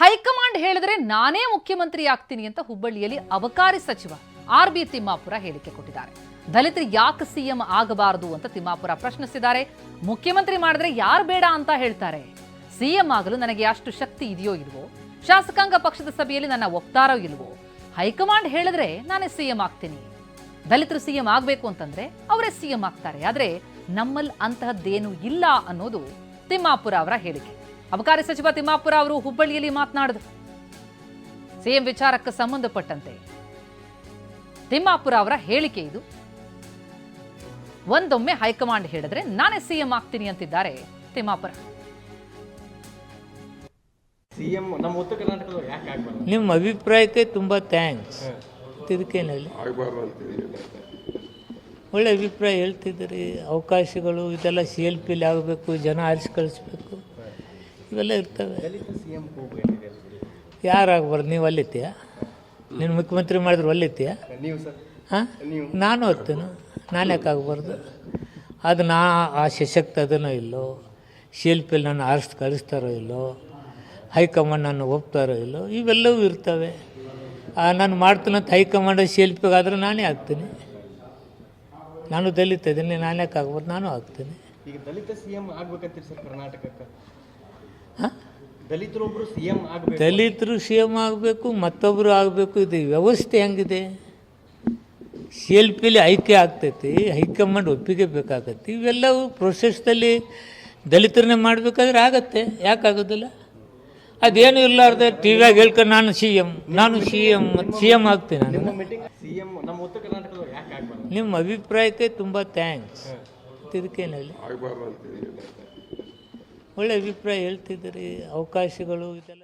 High command ಹೇಳಿದ್ರೆ ನಾನೇ ಮುಖ್ಯಮಂತ್ರಿ ಆಗ್ತೀನಿ ಅಂತ ಹುಬ್ಬಳ್ಳಿಯಲ್ಲಿ ಅಬಕಾರಿ ಸಚಿವ ಆರ್.ಬಿ. ತಿಮ್ಮಾಪುರ ಹೇಳಿಕೆ ಕೊಟ್ಟಿದ್ದಾರೆ. ದಲಿತರು ಯಾಕೆ ಸಿಎಂ ಆಗಬಾರದು ಅಂತ ತಿಮ್ಮಾಪುರ ಪ್ರಶ್ನಿಸಿದ್ದಾರೆ. ಮುಖ್ಯಮಂತ್ರಿ ಮಾಡಿದ್ರೆ ಯಾರು ಬೇಡ ಅಂತ ಹೇಳ್ತಾರೆ? ಸಿಎಂ ಆಗಲು ನನಗೆ ಅಷ್ಟು ಶಕ್ತಿ ಇದೆಯೋ ಇಲ್ವೋ? ಶಾಸಕಾಂಗ ಪಕ್ಷದ ಸಭೆಯಲ್ಲಿ ನನ್ನ ಒಪ್ತಾರೋ ಇಲ್ವೋ? ಹೈಕಮಾಂಡ್ ಹೇಳಿದ್ರೆ ನಾನೇ ಸಿಎಂ ಆಗ್ತೀನಿ. ದಲಿತರು ಸಿಎಂ ಆಗಬೇಕು ಅಂತಂದ್ರೆ ಅವರೇ ಸಿಎಂ ಆಗ್ತಾರೆ. ಆದ್ರೆ ನಮ್ಮಲ್ಲಿ ಅಂತಹದ್ದೇನೂ ಇಲ್ಲ ಅನ್ನೋದು ತಿಮ್ಮಾಪುರ ಅವರ ಹೇಳಿಕೆ. ಅಬಕಾರಿ ಸಚಿವ ತಿಮ್ಮಾಪುರ ಅವರು ಹುಬ್ಬಳ್ಳಿಯಲ್ಲಿ ಮಾತನಾಡಿದರು. ಸಿಎಂ ವಿಚಾರಕ್ಕೆ ಸಂಬಂಧಪಟ್ಟಂತೆ ತಿಮ್ಮಾಪುರ ಅವರ ಹೇಳಿಕೆ ಇದು. ಒಂದೊಮ್ಮೆ ಹೈಕಮಾಂಡ್ ಹೇಳಿದ್ರೆ ನಾನೇ ಸಿಎಂ ಆಗ್ತೀನಿ ಅಂತಿದ್ದಾರೆ ತಿಮ್ಮಾಪುರ. ನಿಮ್ಮ ಅಭಿಪ್ರಾಯಕ್ಕೆ ತುಂಬಾ ಥ್ಯಾಂಕ್ಸ್. ಇದಕ್ಕೇನಲ್ಲಿ ಒಳ್ಳೆ ಅಭಿಪ್ರಾಯ ಹೇಳ್ತಿದ್ದೀರಿ. ಅವಕಾಶಗಳು ಇದೆಲ್ಲ CLP ಆಗಬೇಕು, ಜನ ಆರಿಸಿ ಕಳಿಸ್ಬೇಕು, ಇವೆಲ್ಲ ಇರ್ತವೆ. ಯಾರಾಗಬಾರ್ದು? ನೀವು ಅಲ್ಲಿತ್ತೀಯಾ? ನೀನು ಮುಖ್ಯಮಂತ್ರಿ ಮಾಡಿದ್ರು ಅಲ್ಲಿತ್ತೀಯಾ? ಹಾಂ, ನಾನು ಹೊತ್ತೇನು, ನಾನು ಯಾಕೆ ಆಗಬಾರ್ದು? ಅದು ಆ ಸಶಕ್ತ ಅದನ್ನೋ ಇಲ್ಲೋ, CLP ನನ್ನ ಆರಿಸಿ ಕಳಿಸ್ತಾರೋ ಇಲ್ಲೋ, ಹೈಕಮಾಂಡ್ ನನ್ನ ಒಪ್ತಾರೋ ಇಲ್ಲೋ, ಇವೆಲ್ಲವೂ ಇರ್ತವೆ. ನಾನು ಮಾಡ್ತೀನಂತ ಹೈಕಮಾಂಡ್ CLPಗಾದ್ರೆ ನಾನೇ ಆಗ್ತೀನಿ. ನಾನು ದಲಿತ ಇದ್ದೀನಿ, ನಾನು ಯಾಕೆ ಆಗ್ಬೋದು? ನಾನು ಆಗ್ತೀನಿ. ಈಗ ದಲಿತ ಸಿಎಂ ಆಗ್ಬೇಕಂತೀರಿ ಸರ್ ಕರ್ನಾಟಕಕ್ಕೆ? ಹಾಂ, ದಲಿತರೊಬ್ಬರು ಸಿಎಂ ಆಗಬೇಕು, ದಲಿತರು CM ಆಗಬೇಕು, ಮತ್ತೊಬ್ಬರು ಆಗಬೇಕು. ಇದು ವ್ಯವಸ್ಥೆ ಹೆಂಗಿದೆ? CLPಲಿ ಆಯ್ಕೆ ಆಗ್ತೈತಿ, ಹೈಕಮಾಂಡ್ ಒಪ್ಪಿಗೆ ಬೇಕಾಗತ್ತೆ. ಇವೆಲ್ಲವೂ ಪ್ರೊಸೆಸ್ದಲ್ಲಿ ದಲಿತರನ್ನೇ ಮಾಡಬೇಕಾದ್ರೆ ಆಗತ್ತೆ. ಯಾಕಾಗೋದಿಲ್ಲ? ಅದೇನು ಇರಲಾರ್ದೆ ಟಿವಿಯಾಗ ಹೇಳ್ಕೊಂಡು ನಾನು CM ಆಗ್ತೀನಿ. ನಮ್ಮ ಉತ್ತರ ಕರ್ನಾಟಕದವ್ರು ಯಾಕೆ ಆಗ್ಬಾರ್ದು? ನಿಮ್ಮ ಅಭಿಪ್ರಾಯಕ್ಕೆ ತುಂಬ ಥ್ಯಾಂಕ್ಸ್. ಇದಕ್ಕೇನಲ್ಲಿ ಒಳ್ಳೆ ಅಭಿಪ್ರಾಯ ಹೇಳ್ತಿದ್ದೀರಿ. ಅವಕಾಶಗಳು ಇದೆಲ್ಲ